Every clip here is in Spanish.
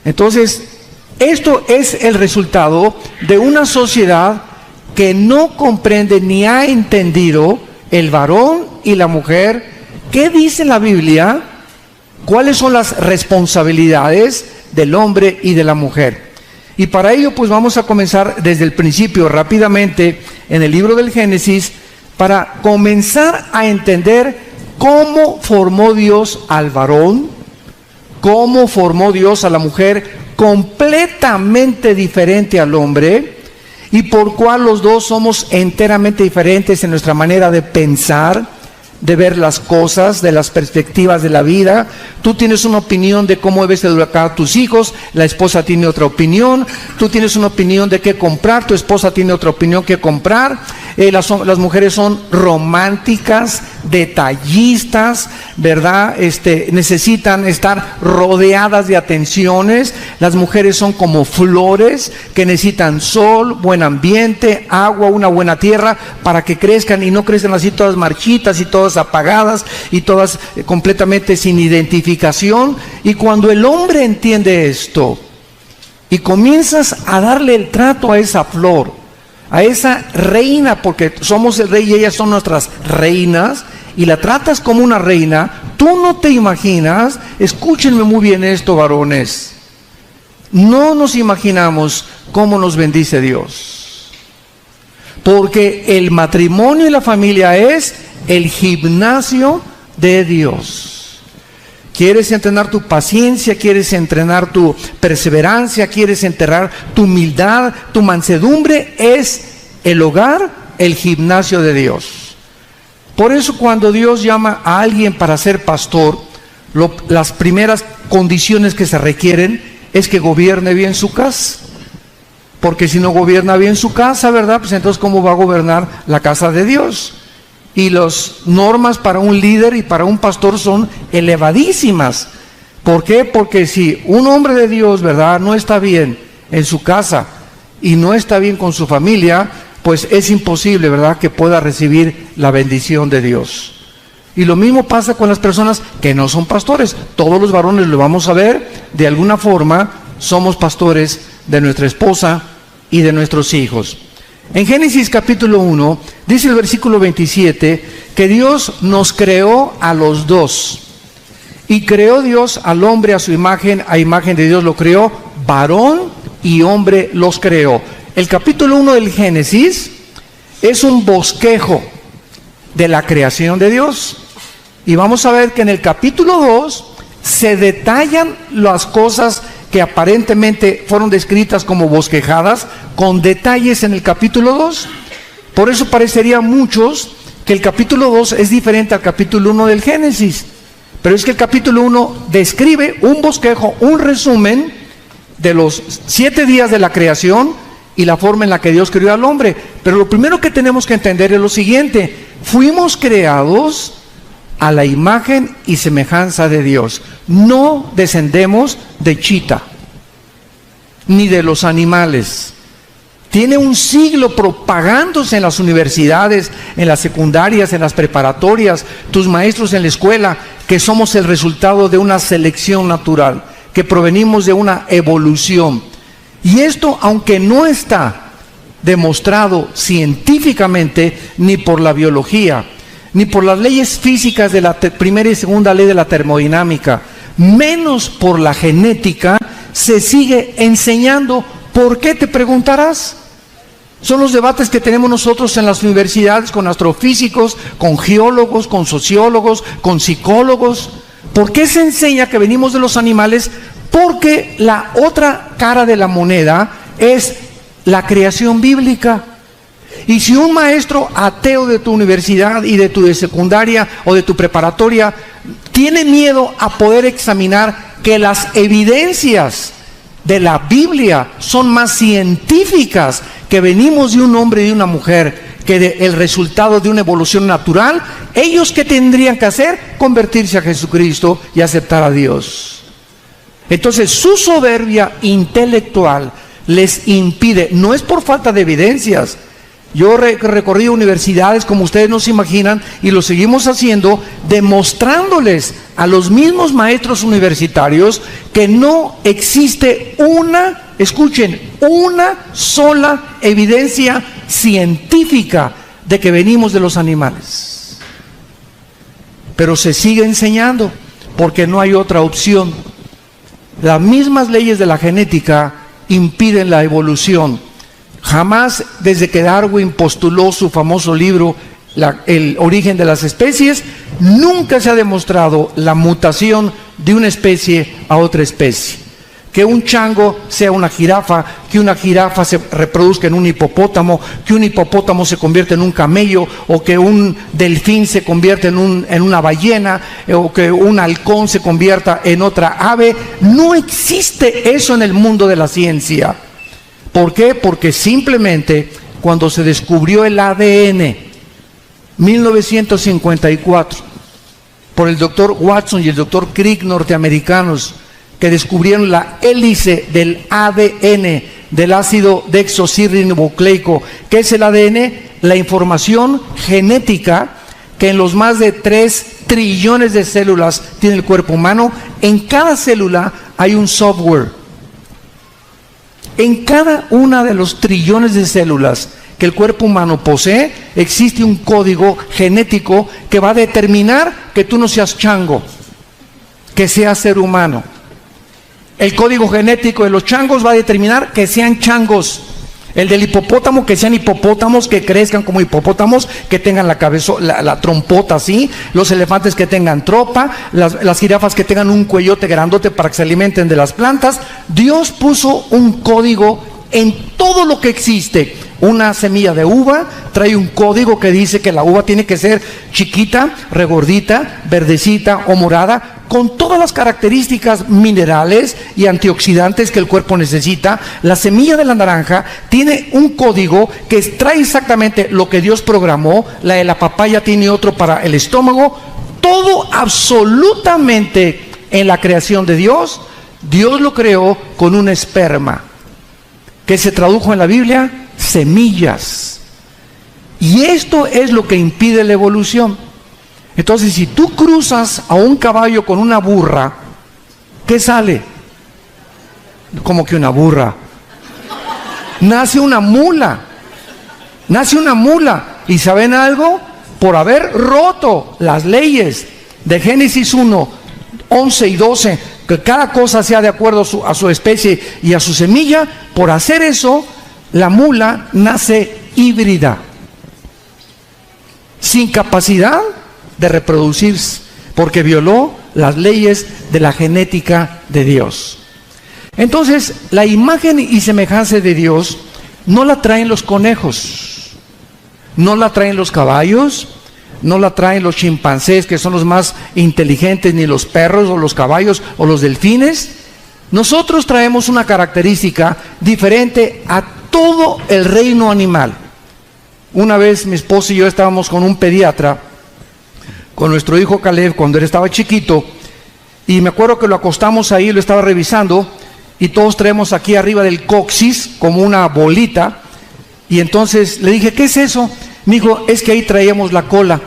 Entonces, esto es el resultado de una sociedad que no comprende ni ha entendido el varón y la mujer. ¿Qué dice la Biblia? ¿Cuáles son las responsabilidades del hombre y de la mujer? Y para ello pues vamos a comenzar desde el principio rápidamente en el libro del Génesis, para comenzar a entender cómo formó Dios al varón, cómo formó Dios a la mujer, completamente diferente al hombre, y por cuál los dos somos enteramente diferentes en nuestra manera de pensar, de ver las cosas, de las perspectivas de la vida. Tú tienes una opinión de cómo debes educar a tus hijos, la esposa tiene otra opinión. Tú tienes una opinión de qué comprar, tu esposa tiene otra opinión que comprar. Las mujeres son románticas, detallistas, ¿verdad? Necesitan estar rodeadas de atenciones. Las mujeres son como flores que necesitan sol, buen ambiente, agua, una buena tierra para que crezcan y no crezcan así todas marchitas y todas apagadas y todas completamente sin identificación. Y cuando el hombre entiende esto y comienzas a darle el trato a esa flor, a esa reina, porque somos el rey y ellas son nuestras reinas, y la tratas como una reina, tú no te imaginas, escúchenme muy bien esto, varones, no nos imaginamos cómo nos bendice Dios, porque el matrimonio y la familia es el gimnasio de Dios. ¿Quieres entrenar tu paciencia? ¿Quieres entrenar tu perseverancia? ¿Quieres entrenar tu humildad, tu mansedumbre? Es el hogar, el gimnasio de Dios. Por eso cuando Dios llama a alguien para ser pastor, las primeras condiciones que se requieren es que gobierne bien su casa. Porque si no gobierna bien su casa, ¿verdad? Pues entonces ¿cómo va a gobernar la casa de Dios? Y las normas para un líder y para un pastor son elevadísimas. ¿Por qué? Porque si un hombre de Dios, ¿verdad?, no está bien en su casa y no está bien con su familia, pues es imposible, ¿verdad?, que pueda recibir la bendición de Dios. Y lo mismo pasa con las personas que no son pastores. Todos los varones lo vamos a ver, de alguna forma somos pastores de nuestra esposa y de nuestros hijos. En Génesis capítulo 1, dice el versículo 27, que Dios nos creó a los dos. Y creó Dios al hombre a su imagen, a imagen de Dios lo creó, varón y hombre los creó. El capítulo 1 del Génesis es un bosquejo de la creación de Dios. Y vamos a ver que en el capítulo 2 se detallan las cosas que aparentemente fueron descritas como bosquejadas, con detalles en el capítulo 2. Por eso parecería a muchos que el capítulo 2 es diferente al capítulo 1 del Génesis. Pero es que el capítulo 1 describe un bosquejo, un resumen de los 7 días de la creación y la forma en la que Dios creó al hombre. Pero lo primero que tenemos que entender es lo siguiente: fuimos creados a la imagen y semejanza de Dios. No descendemos de chita, ni de los animales. Tiene un siglo propagándose en las universidades, en las secundarias, en las preparatorias, tus maestros en la escuela, que somos el resultado de una selección natural, que provenimos de una evolución. Y esto, aunque no está demostrado científicamente, ni por la biología, ni por las leyes físicas de la primera y segunda ley de la termodinámica, menos por la genética, se sigue enseñando. ¿Por qué?, te preguntarás. Son los debates que tenemos nosotros en las universidades con astrofísicos, con geólogos, con sociólogos, con psicólogos. ¿Por qué se enseña que venimos de los animales? Porque la otra cara de la moneda es la creación bíblica. Y si un maestro ateo de tu universidad y de tu secundaria o de tu preparatoria tiene miedo a poder examinar que las evidencias de la Biblia son más científicas, que venimos de un hombre y de una mujer, que el resultado de una evolución natural, ¿ellos qué tendrían que hacer? Convertirse a Jesucristo y aceptar a Dios. Entonces su soberbia intelectual les impide, no es por falta de evidencias. Yo he recorrido universidades como ustedes no se imaginan y lo seguimos haciendo, demostrándoles a los mismos maestros universitarios que no existe escuchen, una sola evidencia científica de que venimos de los animales. Pero se sigue enseñando porque no hay otra opción. Las mismas leyes de la genética impiden la evolución. Jamás, desde que Darwin postuló su famoso libro El origen de las especies, nunca se ha demostrado la mutación de una especie a otra especie. Que un chango sea una jirafa, que una jirafa se reproduzca en un hipopótamo, que un hipopótamo se convierta en un camello, o que un delfín se convierta en una ballena, o que un halcón se convierta en otra ave. No existe eso en el mundo de la ciencia. ¿Por qué? Porque simplemente cuando se descubrió el ADN, 1954, por el doctor Watson y el doctor Crick, norteamericanos, que descubrieron la hélice del ADN, del ácido desoxirribonucleico. ¿Qué es el ADN? La información genética que en los más de 3 trillones de células tiene el cuerpo humano. En cada célula hay un software. En cada una de los trillones de células que el cuerpo humano posee, existe un código genético que va a determinar que tú no seas chango, que seas ser humano. El código genético de los changos va a determinar que sean changos. El del hipopótamo, que sean hipopótamos, que crezcan como hipopótamos, que tengan la cabeza, la trompota así. Los elefantes que tengan tropa, las jirafas que tengan un cuellote grandote para que se alimenten de las plantas. Dios puso un código en todo lo que existe. Una semilla de uva trae un código que dice que la uva tiene que ser chiquita, regordita, verdecita o morada, con todas las características minerales y antioxidantes que el cuerpo necesita. La semilla de la naranja tiene un código que trae exactamente lo que Dios programó. La de la papaya tiene otro para el estómago. Todo absolutamente en la creación de Dios, Dios lo creó con un esperma, que se tradujo en la Biblia semillas. Y esto es lo que impide la evolución. Entonces, si tú cruzas a un caballo con una burra, ¿qué sale? Como que una burra. Nace una mula. Nace una mula. ¿Y saben algo? Por haber roto las leyes de Génesis 1, 11 y 12, que cada cosa sea de acuerdo a su especie y a su semilla, por hacer eso, la mula nace híbrida, sin capacidad de reproducirse, porque violó las leyes de la genética de Dios. Entonces, la imagen y semejanza de Dios no la traen los conejos, no la traen los caballos, no la traen los chimpancés, que son los más inteligentes, ni los perros o los caballos o los delfines. Nosotros traemos una característica diferente a todo el reino animal. Una vez mi esposo y yo estábamos con un pediatra, con nuestro hijo Caleb, cuando él estaba chiquito, y me acuerdo que lo acostamos ahí, lo estaba revisando, y todos traemos aquí arriba del coxis como una bolita, y entonces le dije, ¿qué es eso? Me dijo, es que ahí traíamos la cola.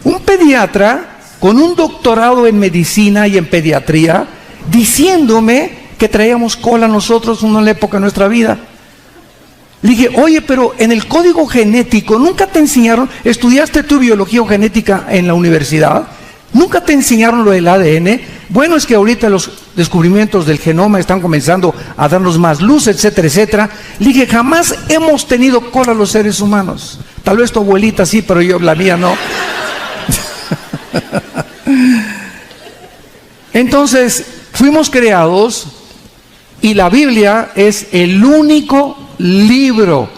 Un pediatra con un doctorado en medicina y en pediatría, diciéndome que traíamos cola nosotros en una época de nuestra vida. Le dije, oye, pero en el código genético, ¿nunca te enseñaron? ¿Estudiaste tu biología o genética en la universidad? ¿Nunca te enseñaron lo del ADN? Bueno, es que ahorita los descubrimientos del genoma están comenzando a darnos más luz, etcétera, etcétera. Le dije, jamás hemos tenido cola los seres humanos. Tal vez tu abuelita sí, pero yo, la mía no. Entonces, fuimos creados, y la Biblia es el único libro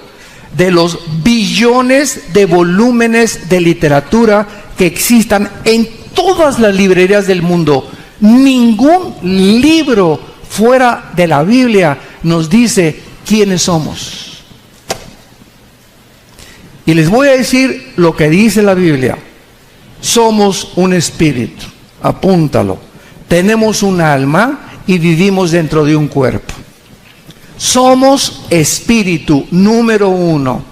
de los billones de volúmenes de literatura que existan en todas las librerías del mundo. Ningún libro fuera de la Biblia nos dice quiénes somos. Y les voy a decir lo que dice la Biblia. Somos un espíritu, apúntalo. Tenemos un alma y vivimos dentro de un cuerpo. Somos espíritu, número 1.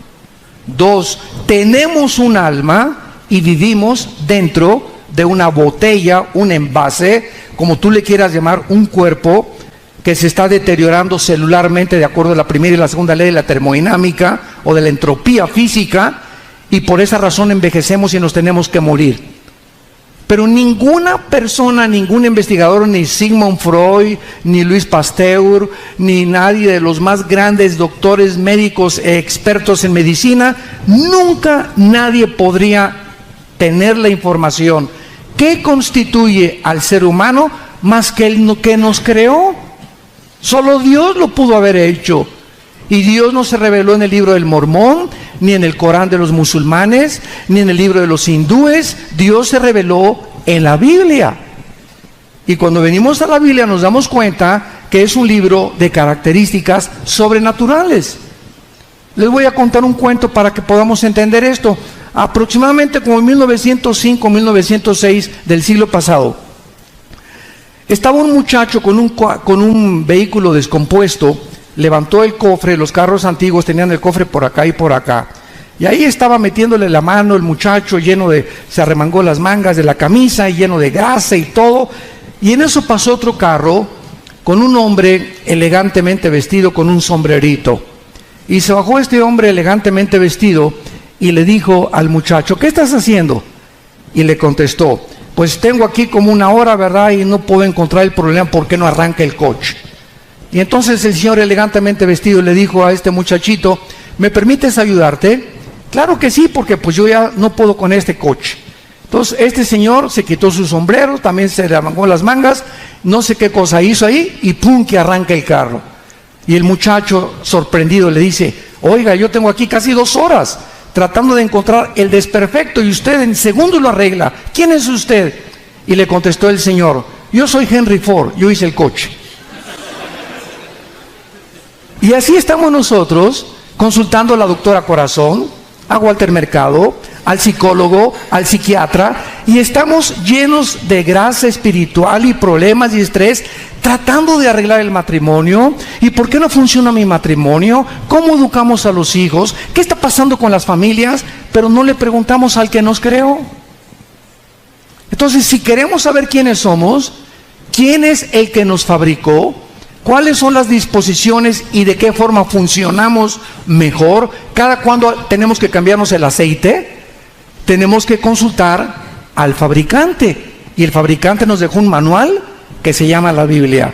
2, tenemos un alma y vivimos dentro de una botella, un envase, como tú le quieras llamar, un cuerpo que se está deteriorando celularmente de acuerdo a la primera y la segunda ley de la termodinámica o de la entropía física, y por esa razón envejecemos y nos tenemos que morir. Pero ninguna persona, ningún investigador, ni Sigmund Freud, ni Louis Pasteur, ni nadie de los más grandes doctores médicos e expertos en medicina, nunca nadie podría tener la información que constituye al ser humano más que el que nos creó. Solo Dios lo pudo haber hecho. Y Dios no se reveló en el libro del Mormón, ni en el Corán de los musulmanes, ni en el libro de los hindúes. Dios se reveló en la Biblia. Y cuando venimos a la Biblia nos damos cuenta que es un libro de características sobrenaturales. Les voy a contar un cuento para que podamos entender esto. Aproximadamente como en 1905, 1906 del siglo pasado, estaba un muchacho con un vehículo descompuesto. Levantó el cofre, los carros antiguos tenían el cofre por acá y por acá. Y ahí estaba metiéndole la mano el muchacho, se arremangó las mangas de la camisa y lleno de grasa y todo. Y en eso pasó otro carro con un hombre elegantemente vestido con un sombrerito. Y se bajó este hombre elegantemente vestido y le dijo al muchacho, ¿qué estás haciendo? Y le contestó, pues tengo aquí como una hora, ¿verdad? Y no puedo encontrar el problema, ¿por qué no arranca el coche? Y entonces el señor elegantemente vestido le dijo a este muchachito, ¿me permites ayudarte? Claro que sí, porque pues yo ya no puedo con este coche. Entonces este señor se quitó su sombrero, también se le arrancó las mangas, no sé qué cosa hizo ahí, y ¡pum!, que arranca el carro. Y el muchacho sorprendido le dice, oiga, yo tengo aquí casi 2 horas tratando de encontrar el desperfecto y usted en segundos lo arregla. ¿Quién es usted? Y le contestó el señor, yo soy Henry Ford, yo hice el coche. Y así estamos nosotros consultando a la doctora Corazón, a Walter Mercado, al psicólogo, al psiquiatra, y estamos llenos de grasa espiritual y problemas y estrés, tratando de arreglar el matrimonio. ¿Y por qué no funciona mi matrimonio? ¿Cómo educamos a los hijos? ¿Qué está pasando con las familias? Pero no le preguntamos al que nos creó. Entonces, si queremos saber quiénes somos, quién es el que nos fabricó, cuáles son las disposiciones y de qué forma funcionamos mejor, cada cuando tenemos que cambiarnos el aceite, tenemos que consultar al fabricante. Y el fabricante nos dejó un manual que se llama la Biblia.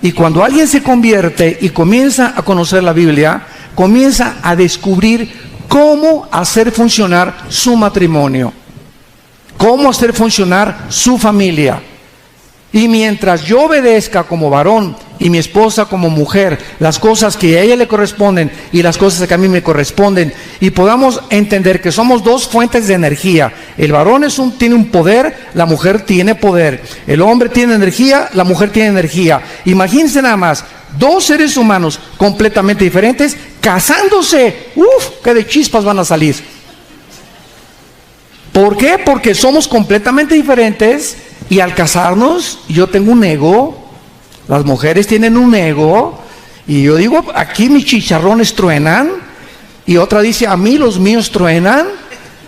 Y cuando alguien se convierte y comienza a conocer la Biblia, comienza a descubrir cómo hacer funcionar su matrimonio, cómo hacer funcionar su familia. Y mientras yo obedezca como varón y mi esposa como mujer las cosas que a ella le corresponden y las cosas que a mí me corresponden, y podamos entender que somos 2 fuentes de energía. El varón tiene un poder, la mujer tiene poder. El hombre tiene energía, la mujer tiene energía. Imagínense nada más, 2 seres humanos completamente diferentes casándose. ¡Uf! ¡Qué de chispas van a salir! ¿Por qué? Porque somos completamente diferentes. Y al casarnos, yo tengo un ego, las mujeres tienen un ego, y yo digo, aquí mis chicharrones truenan, y otra dice, a mí los míos truenan.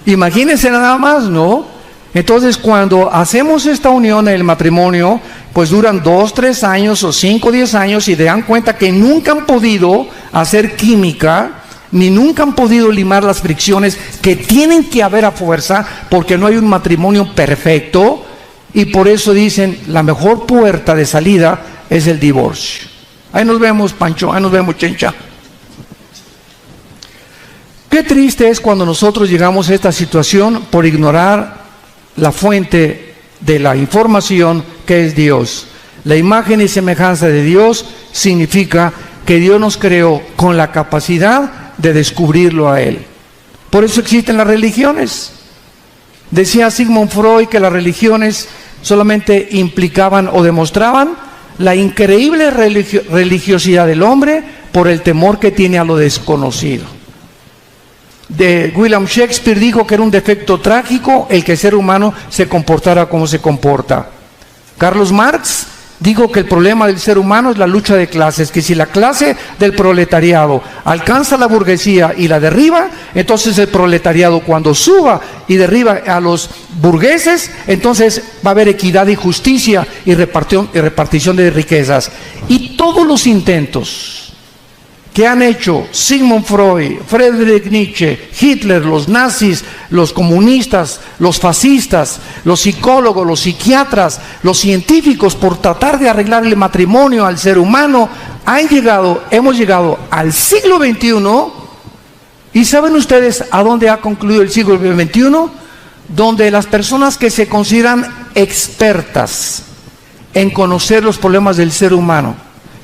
Imagínense nada más, ¿no? Entonces, cuando hacemos esta unión en el matrimonio, pues duran 2, 3 años, o 5, 10 años, y se dan cuenta que nunca han podido hacer química, ni nunca han podido limar las fricciones que tienen que haber a fuerza, porque no hay un matrimonio perfecto. Y por eso dicen, la mejor puerta de salida es el divorcio. Ahí nos vemos, Pancho, ahí nos vemos, Chencha. Qué triste es cuando nosotros llegamos a esta situación por ignorar la fuente de la información, que es Dios. La imagen y semejanza de Dios significa que Dios nos creó con la capacidad de descubrirlo a Él. Por eso existen las religiones. Decía Sigmund Freud que las religiones solamente implicaban o demostraban la increíble religiosidad del hombre por el temor que tiene a lo desconocido. William Shakespeare dijo que era un defecto trágico el que el ser humano se comportara como se comporta. Carlos Marx digo que el problema del ser humano es la lucha de clases, que si la clase del proletariado alcanza la burguesía y la derriba, entonces el proletariado cuando suba y derriba a los burgueses, entonces va a haber equidad y justicia y repartición de riquezas. Y todos los intentos que han hecho Sigmund Freud, Friedrich Nietzsche, Hitler, los nazis, los comunistas, los fascistas, los psicólogos, los psiquiatras, los científicos, por tratar de arreglar el matrimonio al ser humano, hemos llegado al siglo XXI. ¿Y saben ustedes a dónde ha concluido el siglo XXI? Donde las personas que se consideran expertas en conocer los problemas del ser humano,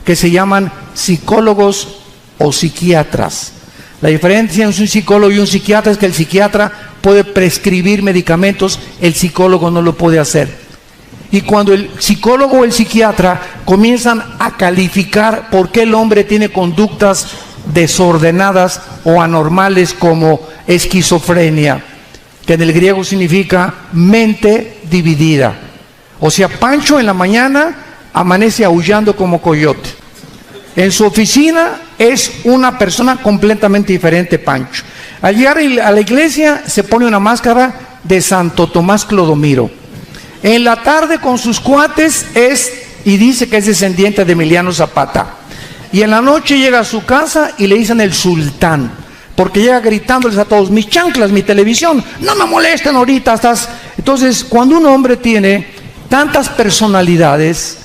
que se llaman psicólogos o psiquiatras. La diferencia entre un psicólogo y un psiquiatra es que el psiquiatra puede prescribir medicamentos, el psicólogo no lo puede hacer. Y cuando el psicólogo o el psiquiatra comienzan a calificar por qué el hombre tiene conductas desordenadas o anormales como esquizofrenia, que en el griego significa mente dividida. O sea, Pancho en la mañana amanece aullando como coyote. En su oficina es una persona completamente diferente, Pancho. Al llegar a la iglesia se pone una máscara de Santo Tomás Clodomiro. En la tarde con sus cuates y dice que es descendiente de Emiliano Zapata. Y en la noche llega a su casa y le dicen el sultán, porque llega gritándoles a todos: mis chanclas, mi televisión, no me molesten ahorita, Entonces, cuando un hombre tiene tantas personalidades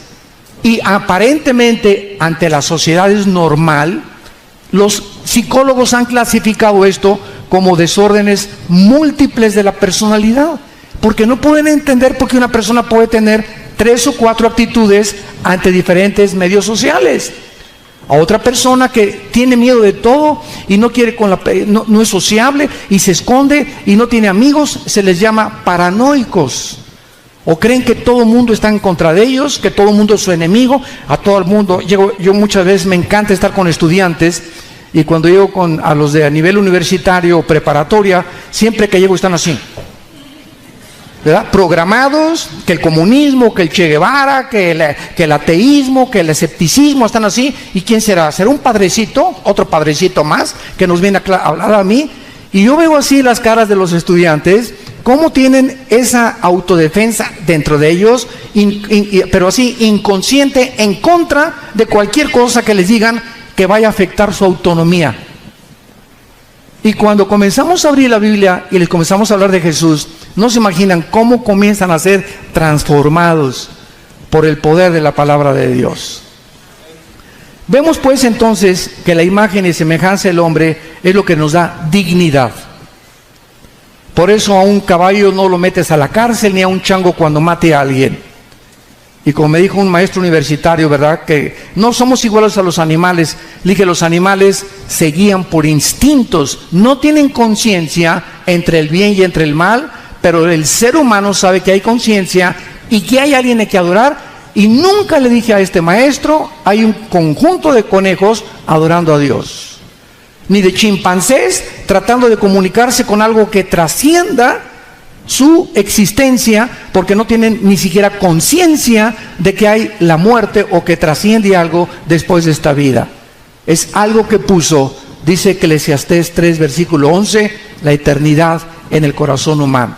y aparentemente ante la sociedad es normal, los psicólogos han clasificado esto como desórdenes múltiples de la personalidad, porque no pueden entender por qué una persona puede tener 3 o 4 actitudes ante diferentes medios sociales. A otra persona que tiene miedo de todo y no quiere no es sociable y se esconde y no tiene amigos, se les llama paranoicos. O creen que todo el mundo está en contra de ellos, que todo el mundo es su enemigo, a todo el mundo. Yo muchas veces me encanta estar con estudiantes, y cuando llego a los de a nivel universitario o preparatoria, siempre que llego están así, ¿verdad? Programados, que el comunismo, que el Che Guevara, que el ateísmo, que el escepticismo, están así. ¿Y quién será? ¿Será un padrecito, otro padrecito más, que nos viene a hablar a mí? Y yo veo así las caras de los estudiantes, cómo tienen esa autodefensa dentro de ellos, pero así inconsciente, en contra de cualquier cosa que les digan que vaya a afectar su autonomía. Y cuando comenzamos a abrir la Biblia y les comenzamos a hablar de Jesús, no se imaginan cómo comienzan a ser transformados por el poder de la palabra de Dios. Vemos pues entonces que la imagen y semejanza del hombre es lo que nos da dignidad. Por eso a un caballo no lo metes a la cárcel, ni a un chango cuando mate a alguien. Y como me dijo un maestro universitario, ¿verdad?, que no somos iguales a los animales. Le dije, los animales se guían por instintos, no tienen conciencia entre el bien y entre el mal, pero el ser humano sabe que hay conciencia y que hay alguien a que adorar. Y nunca le dije a este maestro, hay un conjunto de conejos adorando a Dios, ni de chimpancés tratando de comunicarse con algo que trascienda su existencia, porque no tienen ni siquiera conciencia de que hay la muerte o que trasciende algo después de esta vida. Es algo que puso, dice Eclesiastés 3, versículo 11, la eternidad en el corazón humano.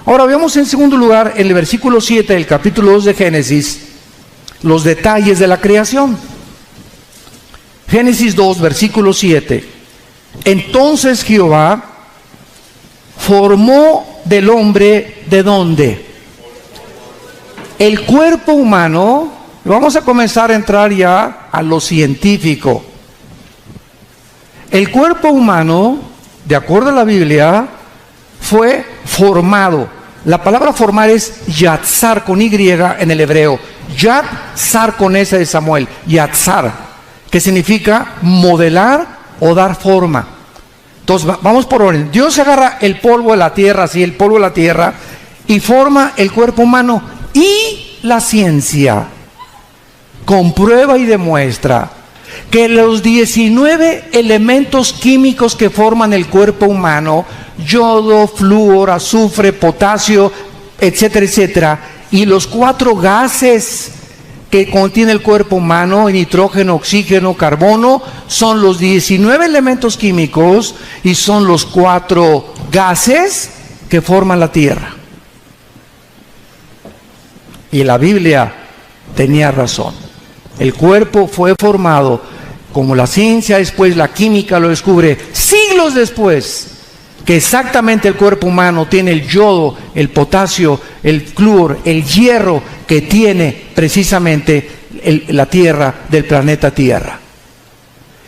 Ahora veamos en segundo lugar, en el versículo 7 del capítulo 2 de Génesis, los detalles de la creación. Génesis 2, versículo 7. Entonces Jehová formó del hombre, ¿de dónde? El cuerpo humano. Vamos a comenzar a entrar ya a lo científico. El cuerpo humano, de acuerdo a la Biblia, fue formado. La palabra formar es yatzar con Y en el hebreo. Yatzar con S de Samuel. Yatzar, que significa modelar o dar forma. Entonces vamos por orden. Dios agarra el polvo de la tierra, así el polvo de la tierra, y forma el cuerpo humano. Y la ciencia comprueba y demuestra que los 19 elementos químicos que forman el cuerpo humano, yodo, flúor, azufre, potasio, etcétera, etcétera, y los 4 gases que contiene el cuerpo humano: nitrógeno, oxígeno, carbono. Son los 19 elementos químicos y son los 4 gases que forman la Tierra. Y la Biblia tenía razón. El cuerpo fue formado, como la ciencia después, la química lo descubre siglos después, que exactamente el cuerpo humano tiene el yodo, el potasio, el flúor, el hierro que tiene precisamente la Tierra, del planeta Tierra.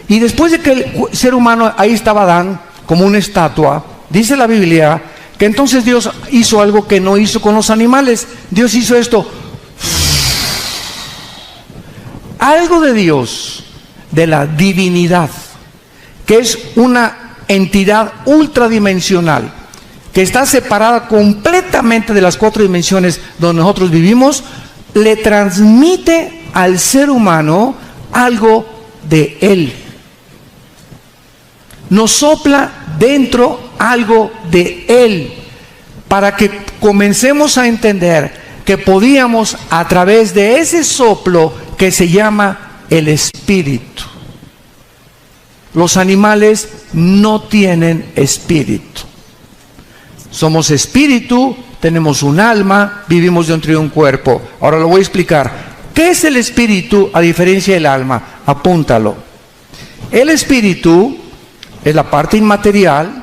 Y después de que el ser humano, ahí estaba Adán como una estatua, dice la Biblia que entonces Dios hizo algo que no hizo con los animales. Dios hizo esto. Algo de Dios, de la divinidad, que es una entidad ultradimensional, que está separada completamente de las 4 dimensiones donde nosotros vivimos, le transmite al ser humano algo de él. Nos sopla dentro algo de él, para que comencemos a entender que podíamos, a través de ese soplo que se llama el espíritu. Los animales no tienen espíritu. Somos espíritu, tenemos un alma, vivimos dentro de un cuerpo. Ahora lo voy a explicar. ¿Qué es el espíritu a diferencia del alma? Apúntalo. El espíritu es la parte inmaterial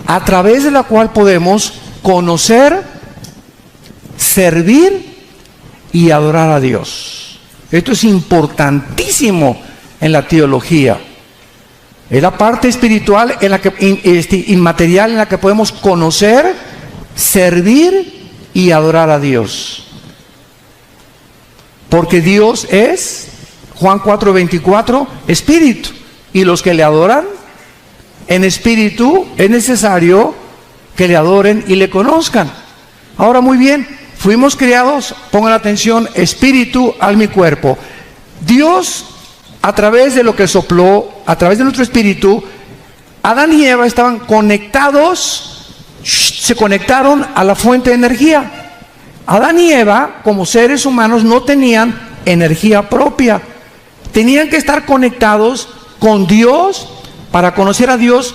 a través de la cual podemos conocer, servir y adorar a Dios. Esto es importantísimo en la teología. Es la parte espiritual en la que, inmaterial, en la que podemos conocer, servir y adorar a Dios. Porque Dios es, Juan 4:24, espíritu. Y los que le adoran en espíritu, es necesario que le adoren y le conozcan. Ahora, muy bien, fuimos creados, pongan atención, espíritu, alma y cuerpo. Dios, a través de lo que sopló, a través de nuestro espíritu, Adán y Eva estaban conectados, se conectaron a la fuente de energía. Adán y Eva, como seres humanos, no tenían energía propia. Tenían que estar conectados con Dios para conocer a Dios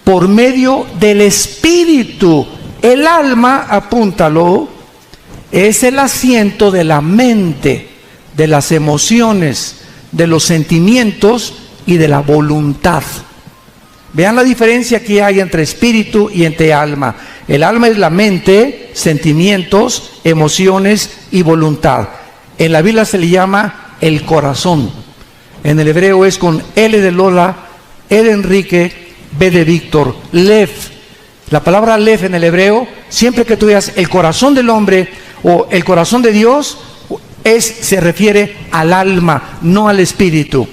por medio del espíritu. El alma, apúntalo, es el asiento de la mente, de las emociones, de los sentimientos y de la voluntad. Vean la diferencia que hay entre espíritu y entre alma. El alma es la mente, sentimientos, emociones y voluntad. En la Biblia se le llama el corazón. En el hebreo es con L de Lola, E de Enrique, B de Víctor, Lev. La palabra Lev en el hebreo, siempre que tú veas el corazón del hombre o el corazón de Dios, se refiere al alma, no al espíritu.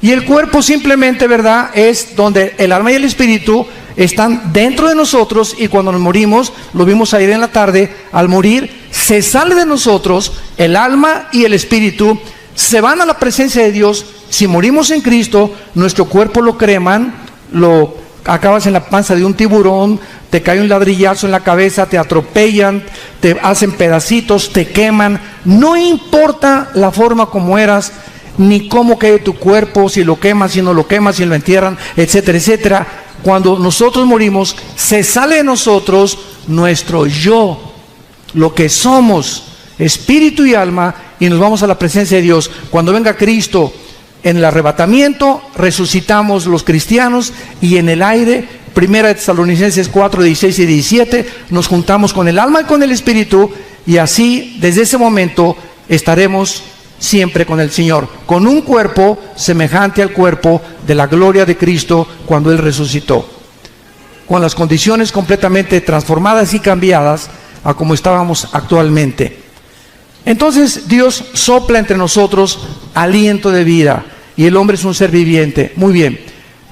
Y el cuerpo simplemente, ¿verdad?, es donde el alma y el espíritu están dentro de nosotros, y cuando nos morimos, lo vimos ayer en la tarde, al morir se sale de nosotros el alma y el espíritu, se van a la presencia de Dios. Si morimos en Cristo, nuestro cuerpo lo creman, lo acabas en la panza de un tiburón, te cae un ladrillazo en la cabeza, te atropellan, te hacen pedacitos, te queman. No importa la forma como eras, ni cómo quede tu cuerpo, si lo queman, si no lo queman, si lo entierran, etcétera, etcétera. Cuando nosotros morimos, se sale de nosotros nuestro yo, lo que somos, espíritu y alma, y nos vamos a la presencia de Dios. Cuando venga Cristo en el arrebatamiento, resucitamos los cristianos, y en el aire, 1 Tesalonicenses 4, 16 y 17, nos juntamos con el alma y con el espíritu, y así, desde ese momento, estaremos siempre con el Señor, con un cuerpo semejante al cuerpo de la gloria de Cristo cuando Él resucitó, con las condiciones completamente transformadas y cambiadas a como estábamos actualmente. Entonces Dios sopla entre nosotros aliento de vida, y el hombre es un ser viviente. Muy bien,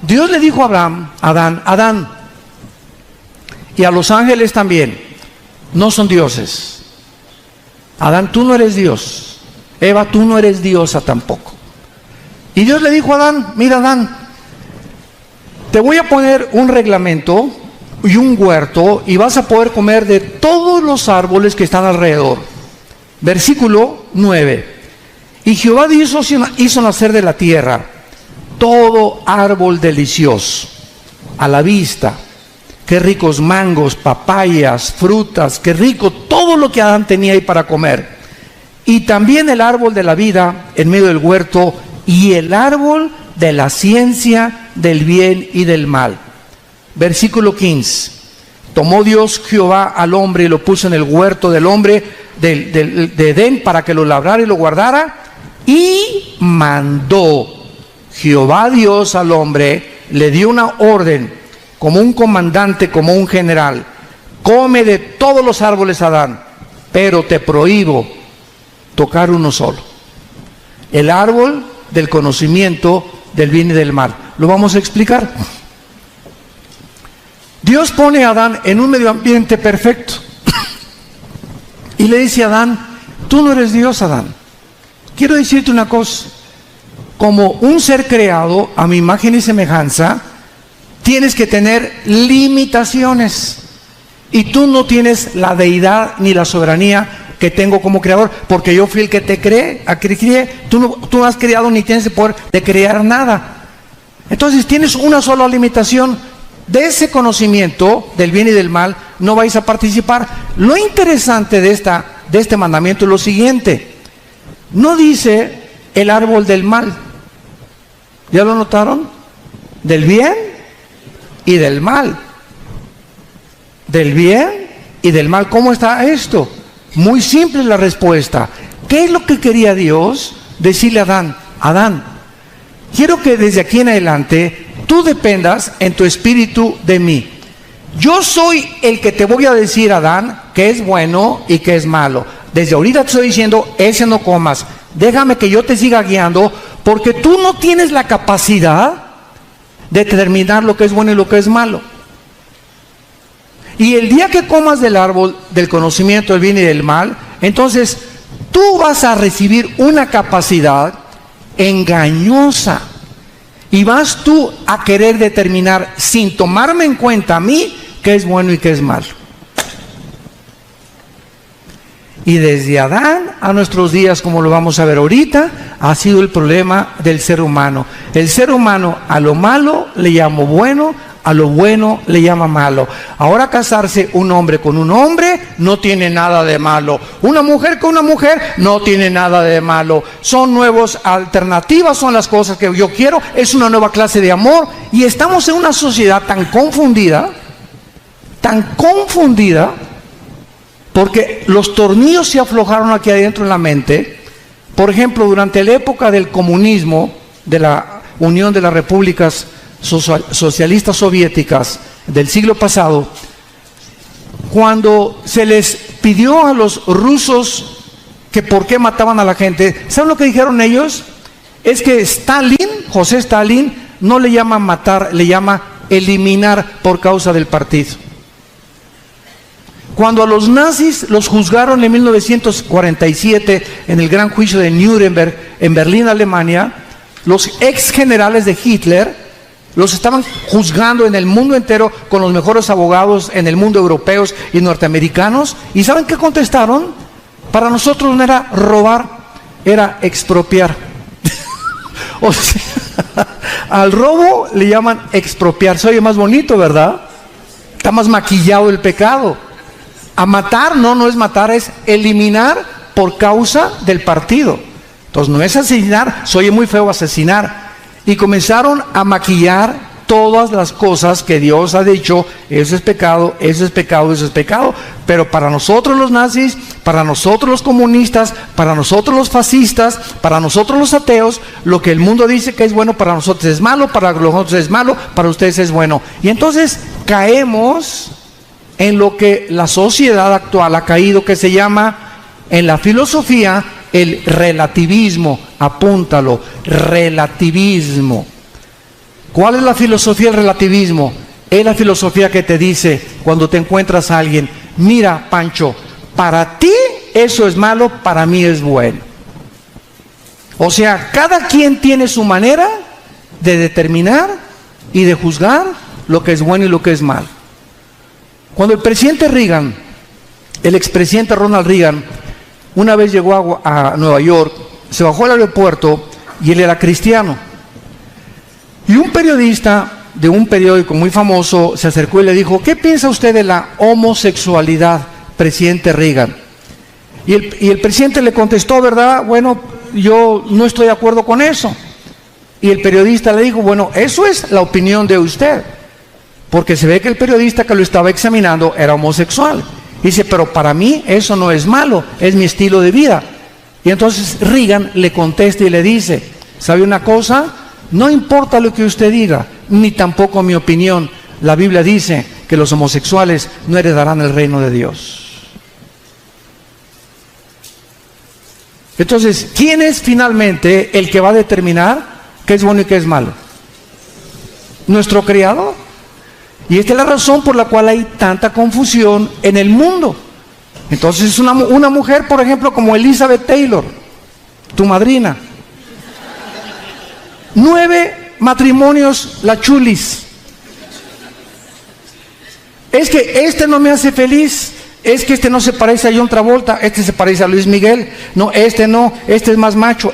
Dios le dijo a Adán, y a los ángeles también, no son dioses. Adán, tú no eres Dios. Eva, tú no eres diosa tampoco. Y Dios le dijo a Adán, mira Adán, te voy a poner un reglamento y un huerto, y vas a poder comer de todos los árboles que están alrededor. Versículo 9. Y Jehová Dios hizo nacer de la tierra todo árbol delicioso a la vista. Qué ricos mangos, papayas, frutas, qué rico todo lo que Adán tenía ahí para comer. Y también el árbol de la vida en medio del huerto y el árbol de la ciencia del bien y del mal. Versículo 15. Tomó Dios Jehová al hombre y lo puso en el huerto del hombre de Edén para que lo labrara y lo guardara. Y mandó Jehová Dios al hombre, le dio una orden, como un comandante, como un general: come de todos los árboles, Adán, pero te prohíbo tocar uno solo, el árbol del conocimiento del bien y del mal. Lo vamos a explicar. Dios pone a Adán en un medio ambiente perfecto y le dice a Adán: tú no eres Dios, Adán. Quiero decirte una cosa: como un ser creado a mi imagen y semejanza, tienes que tener limitaciones, y tú no tienes la deidad ni la soberanía que tengo como creador, porque yo fui el que te creé. Tú no has creado ni tienes el poder de crear nada. Entonces tienes una sola limitación: de ese conocimiento del bien y del mal no vais a participar. Lo interesante de este mandamiento es lo siguiente: no dice el árbol del mal. ¿Ya lo notaron? Del bien y del mal. Del bien y del mal. ¿Cómo está esto? Muy simple la respuesta. ¿Qué es lo que quería Dios decirle a Adán? Adán, quiero que desde aquí en adelante tú dependas en tu espíritu de mí. Yo soy el que te voy a decir, Adán, que es bueno y que es malo. Desde ahorita te estoy diciendo: ese no comas. Déjame que yo te siga guiando, porque tú no tienes la capacidad de determinar lo que es bueno y lo que es malo. Y el día que comas del árbol del conocimiento del bien y del mal, entonces tú vas a recibir una capacidad engañosa y vas tú a querer determinar, sin tomarme en cuenta a mí, qué es bueno y qué es malo. Y desde Adán a nuestros días, como lo vamos a ver ahorita, ha sido el problema del ser humano. El ser humano a lo malo le llama bueno, a lo bueno le llama malo. Ahora casarse un hombre con un hombre no tiene nada de malo. Una mujer con una mujer no tiene nada de malo. Son nuevas alternativas, son las cosas que yo quiero. Es una nueva clase de amor. Y estamos en una sociedad tan confundida, porque los tornillos se aflojaron aquí adentro en la mente. Por ejemplo, durante la época del comunismo, de la Unión de las Repúblicas Socialistas Soviéticas del siglo pasado, cuando se les pidió a los rusos que por qué mataban a la gente, ¿saben lo que dijeron ellos? Es que José Stalin, no le llama matar, le llama eliminar por causa del partido. Cuando a los nazis los juzgaron en 1947 en el gran juicio de Nuremberg en Berlín, Alemania, los ex generales de Hitler los estaban juzgando en el mundo entero con los mejores abogados en el mundo, europeos y norteamericanos. ¿Y saben qué contestaron? Para nosotros no era robar, era expropiar. O sea, al robo le llaman expropiar. Se oye más bonito, ¿verdad? Está más maquillado el pecado. A matar, no es matar, es eliminar por causa del partido. Entonces no es asesinar, se oye muy feo asesinar. Y comenzaron a maquillar todas las cosas que Dios ha dicho: eso es pecado, eso es pecado, eso es pecado. Pero para nosotros los nazis, para nosotros los comunistas, para nosotros los fascistas, para nosotros los ateos, lo que el mundo dice que es bueno para nosotros es malo, para nosotros es malo, para ustedes es bueno. Y entonces caemos en lo que la sociedad actual ha caído, que se llama en la filosofía el relativismo. Apúntalo: relativismo. ¿Cuál es la filosofía del relativismo? Es la filosofía que te dice, cuando te encuentras a alguien: mira, Pancho, para ti eso es malo, para mí es bueno. O sea, cada quien tiene su manera de determinar y de juzgar lo que es bueno y lo que es malo. Cuando el presidente Reagan, el expresidente Ronald Reagan, una vez llegó a Nueva York se bajó al aeropuerto y él era cristiano. Y un periodista de un periódico muy famoso se acercó y le dijo: ¿qué piensa usted de la homosexualidad, presidente Reagan? Y el presidente le contestó, ¿verdad? Bueno, yo no estoy de acuerdo con eso. Y el periodista le dijo: bueno, eso es la opinión de usted, porque se ve que el periodista que lo estaba examinando era homosexual. Dice: pero para mí eso no es malo, es mi estilo de vida. Y entonces Reagan le contesta y le dice: ¿sabe una cosa? No importa lo que usted diga, ni tampoco mi opinión. La Biblia dice que los homosexuales no heredarán el reino de Dios. Entonces, ¿quién es finalmente el que va a determinar qué es bueno y qué es malo? Nuestro Creador. Y esta es la razón por la cual hay tanta confusión en el mundo. Entonces, una mujer, por ejemplo, como Elizabeth Taylor, tu madrina, 9 matrimonios, la chulis. Es que este no me hace feliz, es que este no se parece a John Travolta, este se parece a Luis Miguel, no, este es más macho,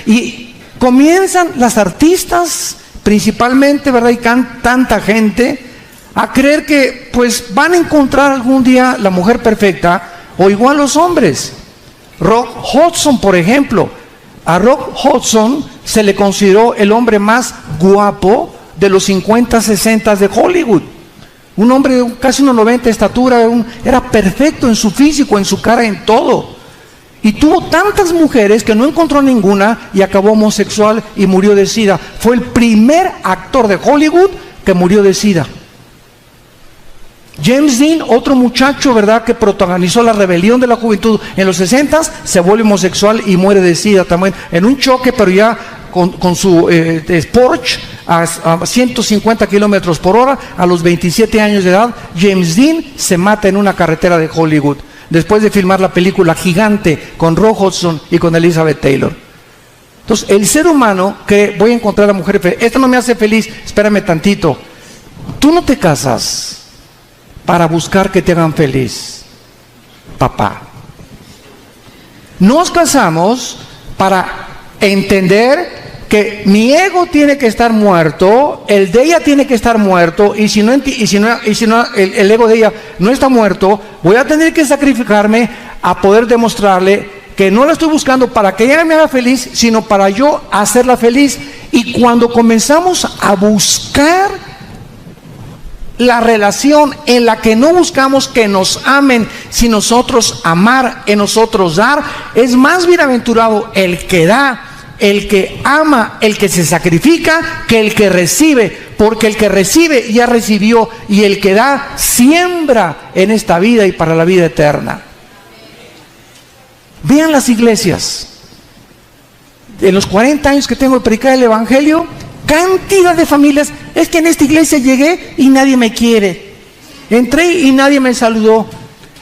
y comienzan las artistas, principalmente, ¿verdad? Y tanta gente a creer que pues van a encontrar algún día la mujer perfecta, o igual los hombres. Rock Hudson, por ejemplo, a Rock Hudson se le consideró el hombre más guapo de los 50, 60 de Hollywood. Un hombre de casi 1,90 de estatura, era perfecto en su físico, en su cara, en todo. Y tuvo tantas mujeres que no encontró ninguna y acabó homosexual y murió de SIDA. Fue el primer actor de Hollywood que murió de SIDA. James Dean, otro muchacho, ¿verdad?, que protagonizó la rebelión de la juventud en los 60, se vuelve homosexual y muere de SIDA también, en un choque, pero ya con su Porsche a 150 kilómetros por hora, a los 27 años de edad. James Dean se mata en una carretera de Hollywood, después de filmar la película Gigante con Rock Hudson y con Elizabeth Taylor. Entonces, el ser humano cree: voy a encontrar a la mujer feliz, esta no me hace feliz, espérame tantito. Tú no te casas para buscar que te hagan feliz, papá. Nos casamos para entender que mi ego tiene que estar muerto, el de ella tiene que estar muerto, y si no el ego de ella no está muerto, voy a tener que sacrificarme a poder demostrarle que no la estoy buscando para que ella me haga feliz, sino para yo hacerla feliz. Y cuando comenzamos a buscar la relación en la que no buscamos que nos amen, sino nosotros amar, en nosotros dar, es más bienaventurado el que da, el que ama, el que se sacrifica, que el que recibe, porque el que recibe ya recibió, y el que da siembra en esta vida y para la vida eterna. Vean las iglesias. En los 40 años que tengo de predicar el Evangelio, cantidad de familias: es que en esta iglesia llegué y nadie me quiere, entré y nadie me saludó,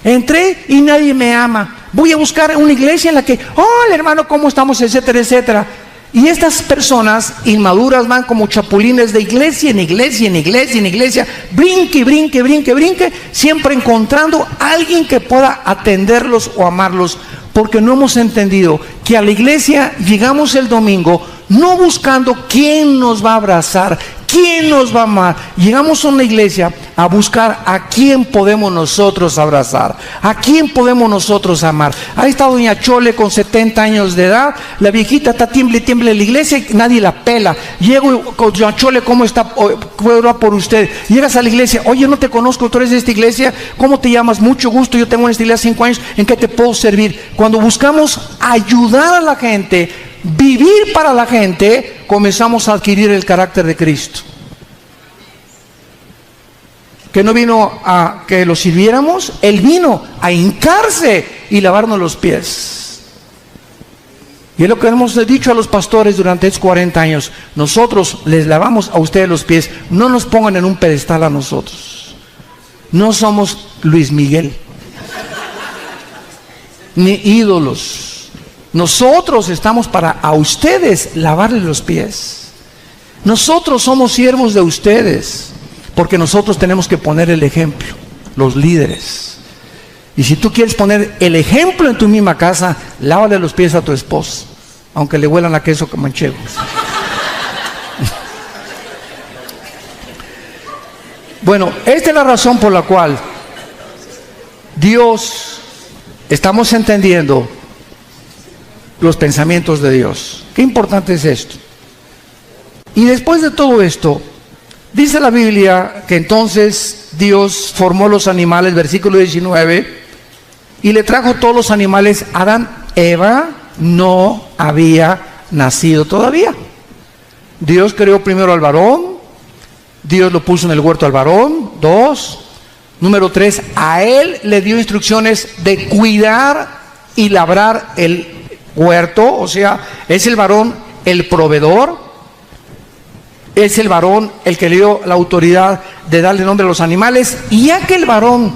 entré y nadie me ama, voy a buscar una iglesia en la que, hola hermano, ¿cómo estamos?, etcétera, etcétera. Y estas personas inmaduras van como chapulines de iglesia en iglesia, en iglesia, en iglesia, brinque, brinque, brinque, brinque, siempre encontrando a alguien que pueda atenderlos o amarlos, porque no hemos entendido que a la iglesia llegamos el domingo no buscando quién nos va a abrazar, quién nos va a amar. Llegamos a una iglesia a buscar a quién podemos nosotros abrazar, a quién podemos nosotros amar. Ahí está doña Chole con 70 años de edad, la viejita está tiemble en la iglesia y nadie la pela. Llego con doña Chole: ¿cómo está? ¿Puedo orar por usted? Llegas a la iglesia: oye, no te conozco, tú eres de esta iglesia, ¿cómo te llamas? Mucho gusto, yo tengo en esta iglesia 5 años, ¿en qué te puedo servir? Cuando buscamos ayudar a la gente, vivir para la gente, comenzamos a adquirir el carácter de Cristo, que no vino a que lo sirviéramos, Él vino a hincarse y lavarnos los pies. Y es lo que hemos dicho a los pastores durante estos 40 años: nosotros les lavamos a ustedes los pies, no nos pongan en un pedestal a nosotros. No somos Luis Miguel ni ídolos. Nosotros estamos para a ustedes lavarles los pies. Nosotros somos siervos de ustedes, porque nosotros tenemos que poner el ejemplo, los líderes. Y si tú quieres poner el ejemplo en tu misma casa, lávale los pies a tu esposa, aunque le huelan a queso manchego. Bueno, esta es la razón por la cual Dios, estamos entendiendo los pensamientos de Dios. Qué importante es esto. Y después de todo esto, dice la Biblia que entonces Dios formó los animales, versículo 19, y le trajo todos los animales a Adán. Eva no había nacido todavía. Dios creó primero al varón, Dios lo puso en el huerto al varón. 2, número 3, a él le dio instrucciones de cuidar y labrar el huerto, o sea, es el varón el proveedor, es el varón el que le dio la autoridad de darle nombre a los animales, y ya que el varón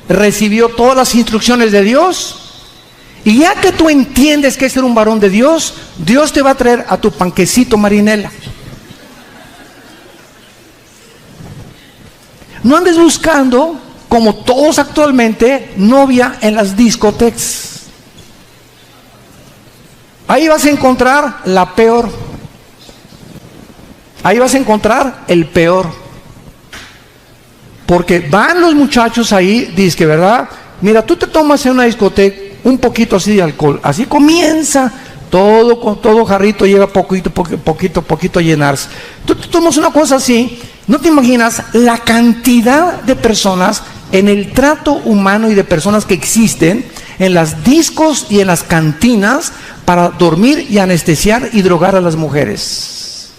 recibió todas las instrucciones de Dios, y ya que tú entiendes que es ser un varón de Dios, Dios te va a traer a tu panquecito marinela. No andes buscando, como todos actualmente, novia en las discotecas. Ahí vas a encontrar la peor. Ahí vas a encontrar el peor. Porque van los muchachos ahí, dizque, ¿verdad? Mira, tú te tomas en una discoteca un poquito así de alcohol. Así comienza todo, con todo jarrito llega poquito a llenarse. Tú te tomas una cosa así, no te imaginas la cantidad de personas en el trato humano y de personas que existen en las discos y en las cantinas para dormir y anestesiar y drogar a las mujeres.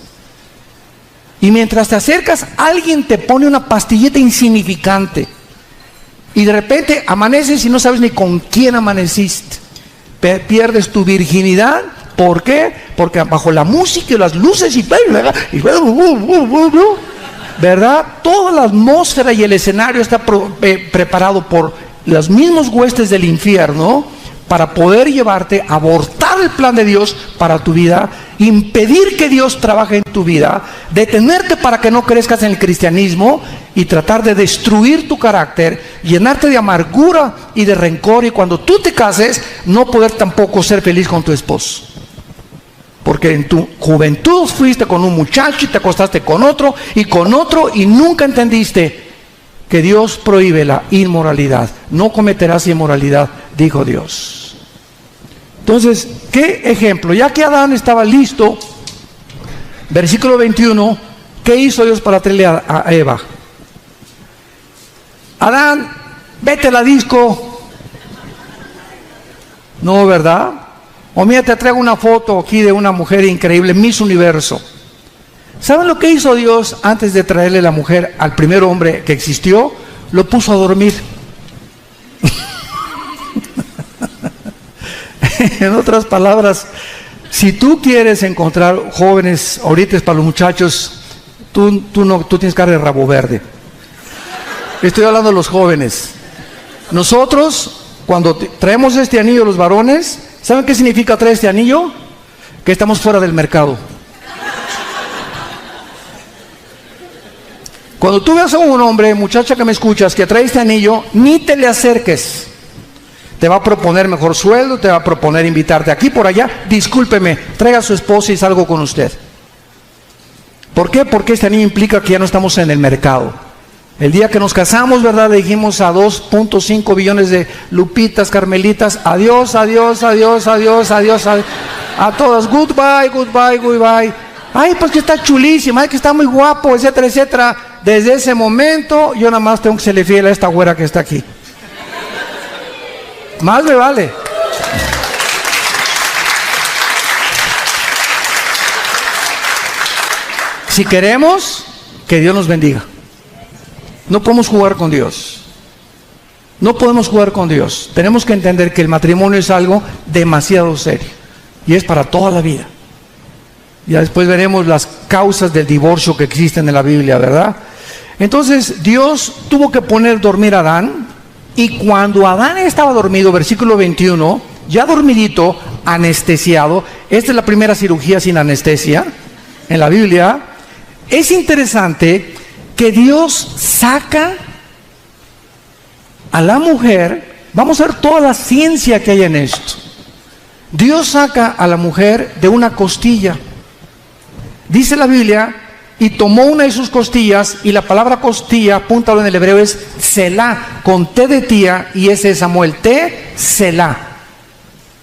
Y mientras te acercas, alguien te pone una pastillita insignificante y de repente amaneces y no sabes ni con quién amaneciste. Pierdes tu virginidad. ¿Por qué? Porque bajo la música y las luces ¿verdad? Toda la atmósfera y el escenario está preparado por los mismos huestes del infierno para poder llevarte a abortar el plan de Dios para tu vida, impedir que Dios trabaje en tu vida, detenerte para que no crezcas en el cristianismo y tratar de destruir tu carácter, llenarte de amargura y de rencor, y cuando tú te cases no poder tampoco ser feliz con tu esposo. Porque en tu juventud fuiste con un muchacho y te acostaste con otro y nunca entendiste que Dios prohíbe la inmoralidad. No cometerás inmoralidad, dijo Dios. Entonces, ¿qué ejemplo? Ya que Adán estaba listo, versículo 21, ¿qué hizo Dios para traerle a Eva? Adán, vete a la disco. No, ¿verdad? O mira, te traigo una foto aquí de una mujer increíble, Miss Universo. ¿Saben lo que hizo Dios antes de traerle la mujer al primer hombre que existió? Lo puso a dormir. En otras palabras, si tú quieres encontrar jóvenes, ahorita es para los muchachos, tú tienes cara de rabo verde. Estoy hablando de los jóvenes. Nosotros, cuando traemos este anillo los varones, ¿saben qué significa traer este anillo? Que estamos fuera del mercado. Cuando tú veas a un hombre, muchacha que me escuchas, que trae este anillo, ni te le acerques. Te va a proponer mejor sueldo, te va a proponer invitarte aquí, por allá. Discúlpeme, traiga a su esposa y salgo con usted. ¿Por qué? Porque este anillo implica que ya no estamos en el mercado. El día que nos casamos, ¿verdad? Le dijimos a 2.5 billones de lupitas, carmelitas, adiós, adiós, adiós, adiós, adiós, adiós. A todas, goodbye, goodbye, goodbye. Ay, pues que está chulísima, ay, que está muy guapo, etcétera, etcétera. Desde ese momento, yo nada más tengo que serle fiel a esta güera que está aquí. Más me vale. Si queremos, que Dios nos bendiga. No podemos jugar con Dios. No podemos jugar con Dios. Tenemos que entender que el matrimonio es algo demasiado serio. Y es para toda la vida. Ya después veremos las causas del divorcio que existen en la Biblia, ¿verdad? Entonces Dios tuvo que poner dormir a Adán. Y cuando Adán estaba dormido, versículo 21, ya dormidito, anestesiado, esta es la primera cirugía sin anestesia en la Biblia. Es interesante que Dios saca a la mujer. Vamos a ver toda la ciencia que hay en esto. Dios saca a la mujer de una costilla. Dice la Biblia, y tomó una de sus costillas, y la palabra costilla, apúntalo en el hebreo, es Selah, con T de tía, y ese es Samuel, T, Selah.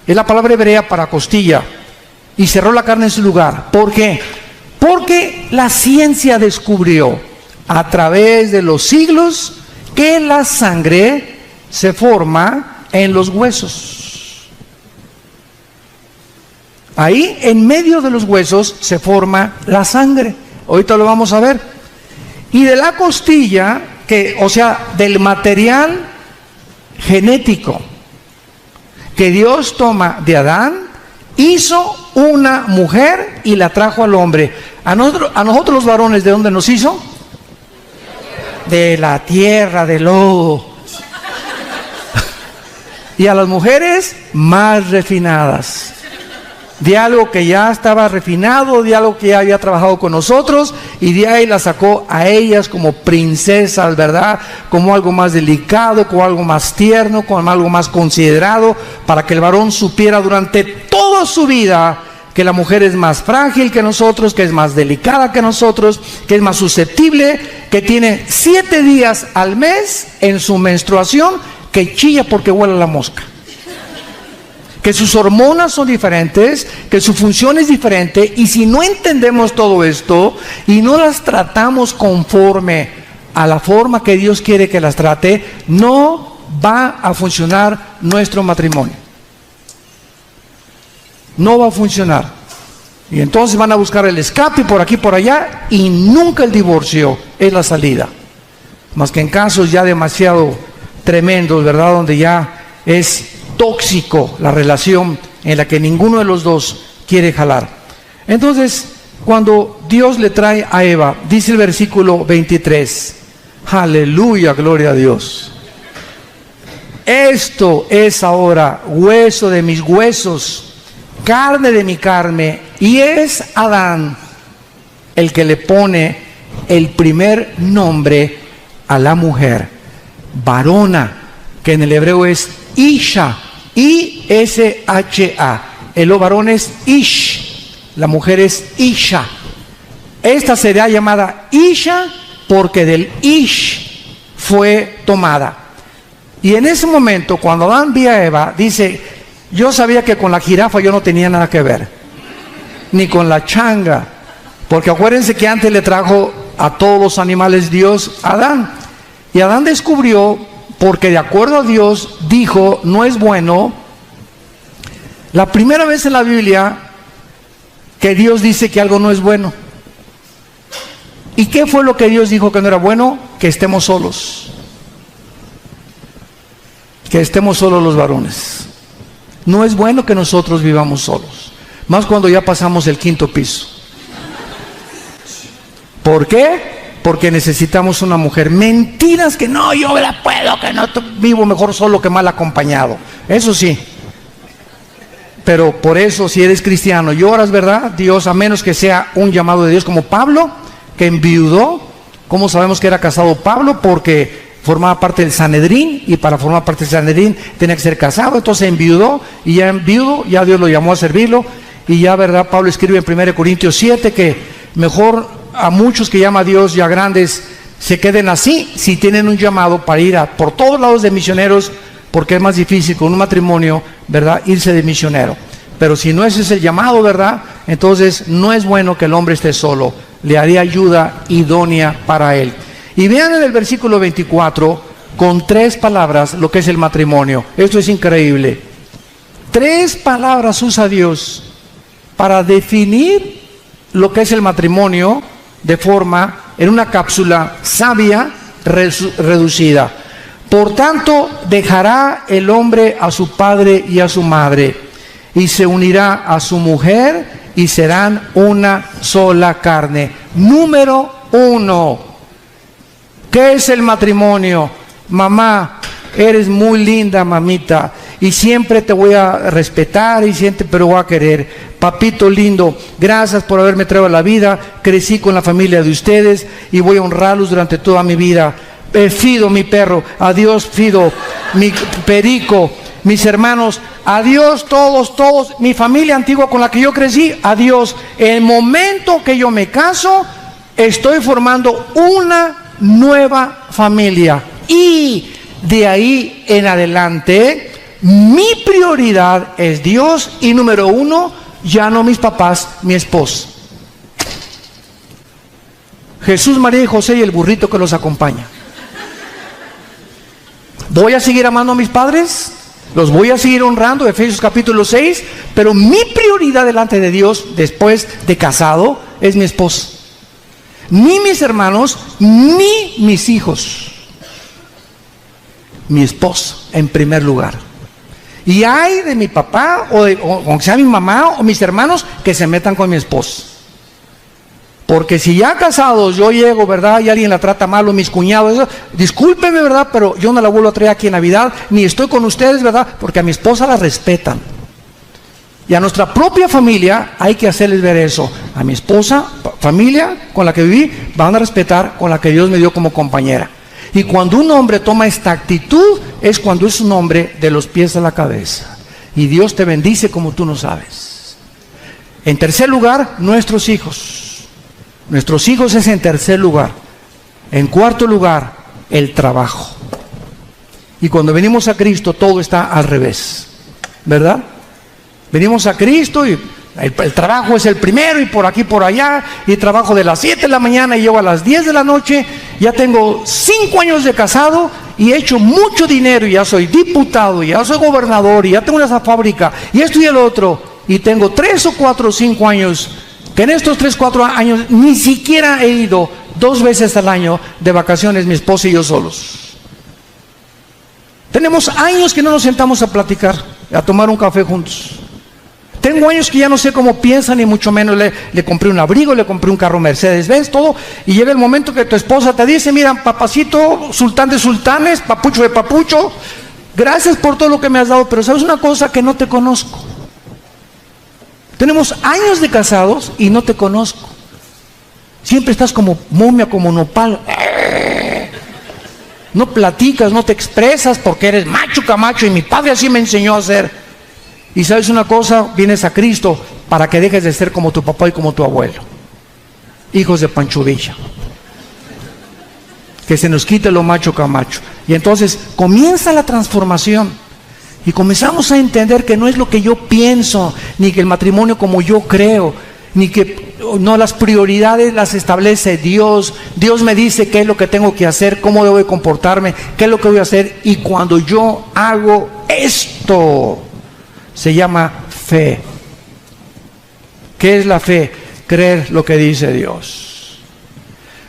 Es la palabra hebrea para costilla. Y cerró la carne en su lugar. ¿Por qué? Porque la ciencia descubrió a través de los siglos que la sangre se forma en los huesos. Ahí, en medio de los huesos, se forma la sangre. Ahorita lo vamos a ver. Y de la costilla, o sea, del material genético que Dios toma de Adán, hizo una mujer y la trajo al hombre. A nosotros los varones, ¿de dónde nos hizo? De la tierra, del lodo. Y a las mujeres más refinadas, de algo que ya estaba refinado, de algo que ya había trabajado con nosotros, y de ahí la sacó a ellas como princesas, ¿verdad? Como algo más delicado, como algo más tierno, como algo más considerado, para que el varón supiera durante toda su vida que la mujer es más frágil que nosotros, que es más delicada que nosotros, que es más susceptible, que tiene 7 días al mes en su menstruación, que chilla porque huele a la mosca, que sus hormonas son diferentes, que su función es diferente. Y si no entendemos todo esto y no las tratamos conforme a la forma que Dios quiere que las trate, no va a funcionar nuestro matrimonio. No va a funcionar. Y entonces van a buscar el escape por aquí y por allá, y nunca el divorcio es la salida. Más que en casos ya demasiado tremendos, ¿verdad? Donde ya es tóxico la relación en la que ninguno de los dos quiere jalar. Entonces, cuando Dios le trae a Eva, dice el versículo 23, aleluya, gloria a Dios. Esto es ahora hueso de mis huesos, carne de mi carne, y es Adán el que le pone el primer nombre a la mujer, varona, que en el hebreo es Isha, I-S-H-A. El varón es Ish, la mujer es Isha. Esta será llamada Isha porque del Ish fue tomada. Y en ese momento, cuando Adán vio a Eva, dice: yo sabía que con la jirafa yo no tenía nada que ver, ni con la changa, porque acuérdense que antes le trajo a todos los animales Dios a Adán. Y Adán descubrió, porque de acuerdo a Dios dijo, no es bueno. La primera vez en la Biblia que Dios dice que algo no es bueno. ¿Y qué fue lo que Dios dijo que no era bueno? Que estemos solos. Que estemos solos los varones. No es bueno que nosotros vivamos solos, más cuando ya pasamos el 5.º piso. ¿Por qué? Porque necesitamos una mujer. Mentiras que no, yo la puedo, que no, vivo mejor solo que mal acompañado. Eso sí. Pero por eso, si eres cristiano y oras, ¿verdad? Dios, a menos que sea un llamado de Dios, como Pablo, que enviudó. ¿Cómo sabemos que era casado Pablo? Porque formaba parte del Sanedrín, y para formar parte del Sanedrín tenía que ser casado. Entonces enviudó, y ya enviudo, ya Dios lo llamó a servirlo. Y ya, ¿verdad? Pablo escribe en 1 Corintios 7 que mejor a muchos que llama a Dios ya grandes se queden así, si tienen un llamado para ir por todos lados de misioneros, porque es más difícil con un matrimonio, ¿verdad?, irse de misionero. Pero si no ese es el llamado, ¿verdad?, entonces no es bueno que el hombre esté solo. Le haría ayuda idónea para él. Y vean en el versículo 24, con 3 palabras, lo que es el matrimonio. Esto es increíble. 3 palabras usa Dios para definir lo que es el matrimonio de forma, en una cápsula sabia, reducida. Por tanto, dejará el hombre a su padre y a su madre, y se unirá a su mujer, y serán una sola carne. Número 1. ¿Qué es el matrimonio? Mamá, eres muy linda, mamita, y siempre te voy a respetar y siempre te voy a querer. Papito lindo, gracias por haberme traído a la vida. Crecí con la familia de ustedes y voy a honrarlos durante toda mi vida. Fido, mi perro, adiós Fido, mi perico. mis hermanos, adiós todos, mi familia antigua con la que yo crecí, adiós. El momento que yo me caso, estoy formando una nueva familia. Y de ahí en adelante, mi prioridad es Dios y número uno, ya no mis papás, mi esposa. Jesús, María y José y el burrito que los acompaña. ¿Voy a seguir amando a mis padres? Los voy a seguir honrando, Efesios capítulo 6, pero mi prioridad delante de Dios, después de casado, es mi esposa. Ni mis hermanos, ni mis hijos. Mi esposa, en primer lugar. Y hay de mi papá, o sea mi mamá, o mis hermanos, que se metan con mi esposa. Porque si ya casados yo llego, ¿verdad? Y alguien la trata mal, o mis cuñados, eso, discúlpeme, ¿verdad? Pero yo no la vuelvo a traer aquí en Navidad, ni estoy con ustedes, ¿verdad? Porque a mi esposa la respetan. Y a nuestra propia familia hay que hacerles ver eso. A mi esposa, familia con la que viví, van a respetar con la que Dios me dio como compañera. Y cuando un hombre toma esta actitud, es cuando es un hombre de los pies a la cabeza. Y Dios te bendice como tú no sabes. En tercer lugar, nuestros hijos. Nuestros hijos es en tercer lugar. En cuarto lugar, el trabajo. Y cuando venimos a Cristo, todo está al revés, ¿verdad? Venimos a Cristo y el trabajo es el primero, y por aquí, por allá, y trabajo de las 7 de la mañana y llego a las 10 de la noche. Ya tengo 5 años de casado y he hecho mucho dinero, y ya soy diputado, y ya soy gobernador, y ya tengo esa fábrica, y esto y el otro, y tengo 3 o 4 o 5 años que en estos 3 o 4 años ni siquiera he ido 2 veces al año de vacaciones, mi esposa y yo solos. Tenemos años que no nos sentamos a platicar, a tomar un café juntos. Tengo años que ya no sé cómo piensan, ni mucho menos le compré un abrigo, le compré un carro Mercedes-Benz, todo, y llega el momento que tu esposa te dice: mira, papacito, sultán de sultanes, papucho de papucho, gracias por todo lo que me has dado, pero ¿sabes una cosa? Que no te conozco. Tenemos años de casados y no te conozco. Siempre estás como momia, como nopal. No platicas, no te expresas porque eres macho camacho, y mi padre así me enseñó a ser. Y ¿sabes una cosa? Vienes a Cristo para que dejes de ser como tu papá y como tu abuelo. Hijos de Pancho Villa. Que se nos quite lo macho camacho. Y entonces comienza la transformación. Y comenzamos a entender que no es lo que yo pienso, ni que el matrimonio como yo creo, ni que no, las prioridades las establece Dios. Dios me dice qué es lo que tengo que hacer, cómo debo de comportarme, qué es lo que voy a hacer. Y cuando yo hago esto, se llama fe. ¿Qué es la fe? Creer lo que dice Dios.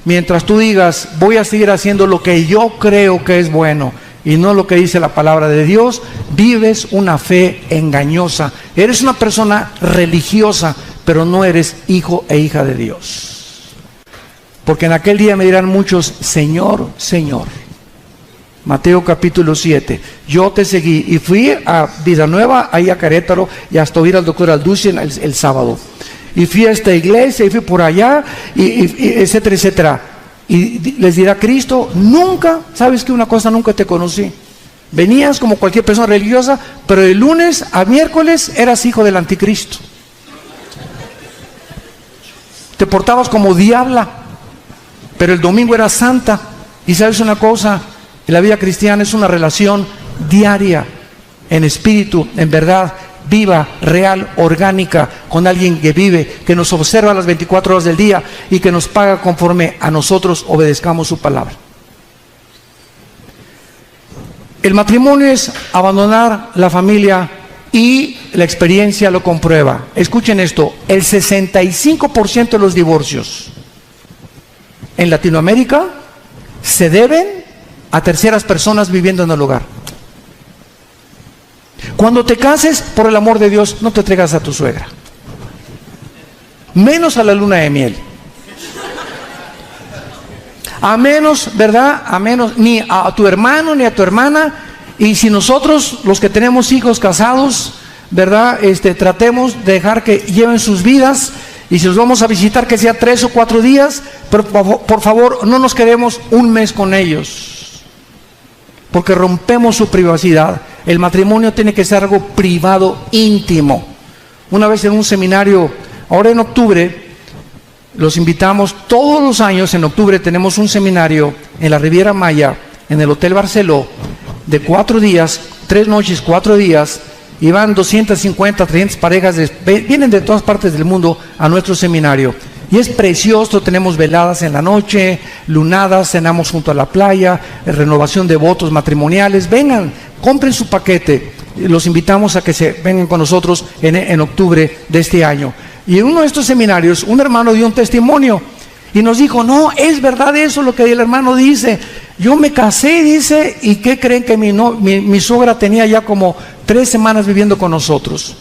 Mientras tú digas, voy a seguir haciendo lo que yo creo que es bueno y no lo que dice la palabra de Dios, vives una fe engañosa. Eres una persona religiosa, pero no eres hijo e hija de Dios. Porque en aquel día me dirán muchos: Señor, Señor. Mateo capítulo 7. Yo te seguí y fui a Villanueva, ahí a Querétaro, y hasta oír al doctor Alducin el sábado. Y fui a esta iglesia y fui por allá, y etcétera, etcétera. Y les dirá Cristo: nunca, ¿sabes qué? Una cosa, nunca te conocí. Venías como cualquier persona religiosa, pero de lunes a miércoles eras hijo del anticristo. Te portabas como diabla, pero el domingo eras santa. Y ¿sabes una cosa? La vida cristiana es una relación diaria, en espíritu, en verdad, viva, real, orgánica, con alguien que vive, que nos observa las 24 horas del día y que nos paga conforme a nosotros obedezcamos su palabra. El matrimonio es abandonar la familia, y la experiencia lo comprueba. Escuchen esto: el 65% de los divorcios en Latinoamérica se deben a terceras personas viviendo en el hogar. Cuando te cases, por el amor de Dios, no te traigas a tu suegra, menos a la luna de miel, a menos, ¿verdad? A menos, ni a tu hermano ni a tu hermana. Y si nosotros, los que tenemos hijos casados, ¿verdad? Tratemos de dejar que lleven sus vidas, y si los vamos a visitar, que sea 3 o 4 días, pero por favor no nos quedemos un mes con ellos, porque rompemos su privacidad. El matrimonio tiene que ser algo privado, íntimo. Una vez en un seminario, ahora en octubre, los invitamos todos los años. En octubre tenemos un seminario en la Riviera Maya, en el Hotel Barceló, de 4 días, 3 noches, 4 días, y van 250, 300 parejas, vienen de todas partes del mundo a nuestro seminario. Y es precioso, tenemos veladas en la noche, lunadas, cenamos junto a la playa, renovación de votos matrimoniales. Vengan, compren su paquete. Los invitamos a que se vengan con nosotros en octubre de este año. Y en uno de estos seminarios, un hermano dio un testimonio y nos dijo, no, es verdad eso lo que el hermano dice. Yo me casé, dice, ¿y qué creen? Que mi suegra tenía ya como 3 semanas viviendo con nosotros.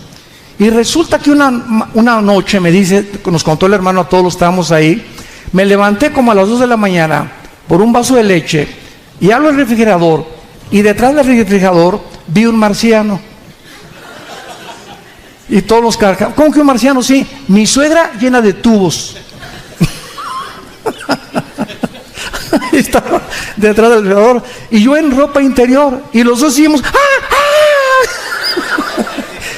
Y resulta que una noche, me dice, nos contó el hermano, a todos estábamos ahí, me levanté como a las 2 de la mañana por un vaso de leche y abro el refrigerador, y detrás del refrigerador vi un marciano. Y todos los cargaban. ¿Cómo que un marciano? Sí, mi suegra llena de tubos. Estaba detrás del refrigerador y yo en ropa interior, y los dos seguimos.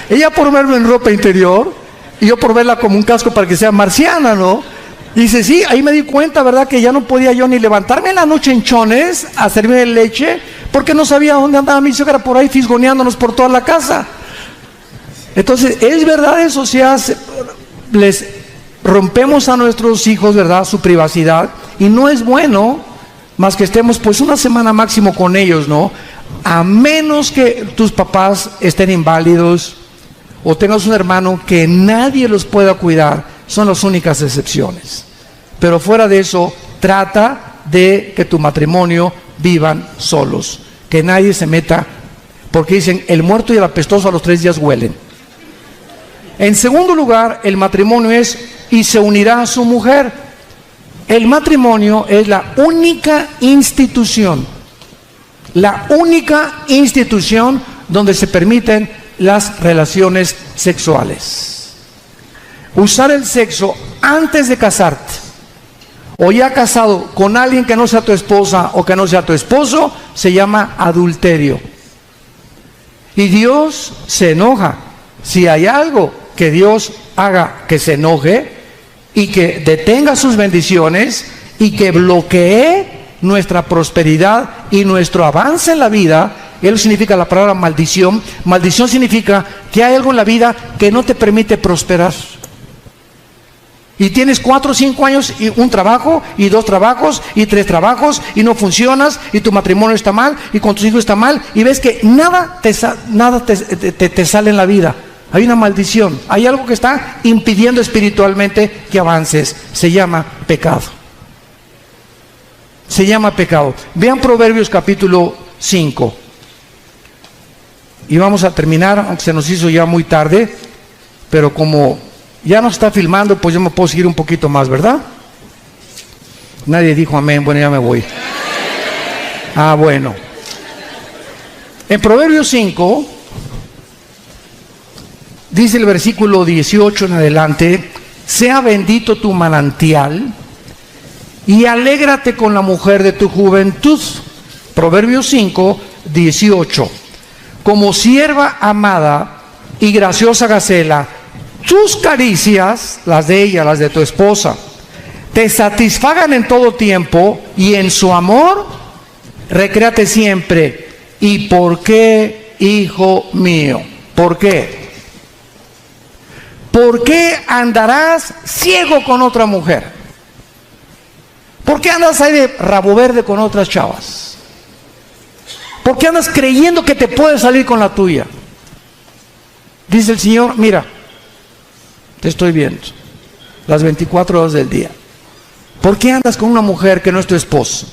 Ella por verme en ropa interior y yo por verla como un casco para que sea marciana, ¿no? Y dice, sí, ahí me di cuenta, ¿verdad? Que ya no podía yo ni levantarme en la noche en chones a servirme leche, porque no sabía dónde andaba mi suegra, por ahí fisgoneándonos por toda la casa. Entonces, es verdad eso, les rompemos a nuestros hijos, ¿verdad?, su privacidad, y no es bueno más que estemos pues una semana máximo con ellos, ¿no? A menos que tus papás estén inválidos o tengas un hermano que nadie los pueda cuidar, son las únicas excepciones. Pero fuera de eso, trata de que tu matrimonio vivan solos, que nadie se meta, porque dicen, el muerto y el apestoso a los 3 días huelen. En segundo lugar, el matrimonio es, y se unirá a su mujer. El matrimonio es la única institución donde se permiten las relaciones sexuales. Usar el sexo antes de casarte, o ya casado con alguien que no sea tu esposa o que no sea tu esposo, se llama adulterio. Y Dios se enoja. Si hay algo que Dios haga que se enoje y que detenga sus bendiciones y que bloquee nuestra prosperidad y nuestro avance en la vida, eso significa la palabra maldición. Maldición significa que hay algo en la vida que no te permite prosperar. Y tienes 4 o 5 años y un trabajo, y 2 trabajos, y 3 trabajos, y no funcionas, y tu matrimonio está mal, y con tus hijos está mal, y ves que nada te sale en la vida. Hay una maldición, hay algo que está impidiendo espiritualmente que avances. Se llama pecado. Se llama pecado. Vean Proverbios capítulo 5. Y vamos a terminar, aunque se nos hizo ya muy tarde, pero como ya nos está filmando, pues yo me puedo seguir un poquito más, ¿verdad? Nadie dijo amén. Bueno, ya me voy. Ah, bueno. En Proverbios 5, dice el versículo 18 en adelante, sea bendito tu manantial y alégrate con la mujer de tu juventud. Proverbios 5, 18. Como sierva amada y graciosa gacela, tus caricias, las de ella, las de tu esposa, te satisfagan en todo tiempo, y en su amor recréate siempre. ¿Y por qué, hijo mío? ¿Por qué? ¿Por qué andarás ciego con otra mujer? ¿Por qué andas ahí de rabo verde con otras chavas? ¿Por qué andas creyendo que te puedes salir con la tuya? Dice el Señor, mira, te estoy viendo las 24 horas del día. ¿Por qué andas con una mujer que no es tu esposo?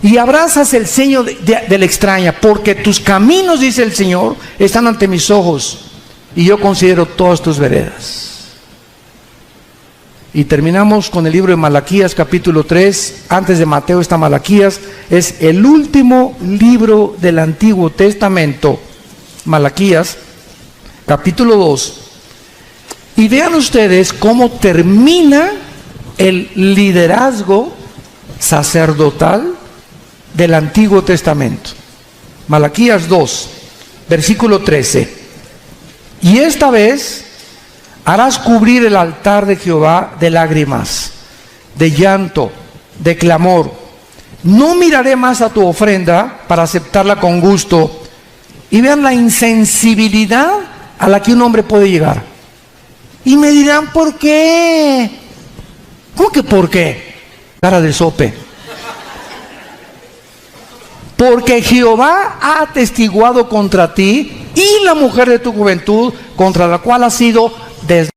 Y abrazas el ceño de la extraña, porque tus caminos, dice el Señor, están ante mis ojos, y yo considero todas tus veredas. Y terminamos con el libro de Malaquías capítulo 3. Antes de Mateo está Malaquías. Es el último libro del Antiguo Testamento. Malaquías capítulo 2. Y vean ustedes cómo termina el liderazgo sacerdotal del Antiguo Testamento. Malaquías 2. Versículo 13. Y esta vez harás cubrir el altar de Jehová de lágrimas, de llanto, de clamor. No miraré más a tu ofrenda para aceptarla con gusto. Y vean la insensibilidad a la que un hombre puede llegar. Y me dirán, ¿por qué? ¿Cómo que por qué? Cara de sope. Porque Jehová ha atestiguado contra ti y la mujer de tu juventud, contra la cual has sido desde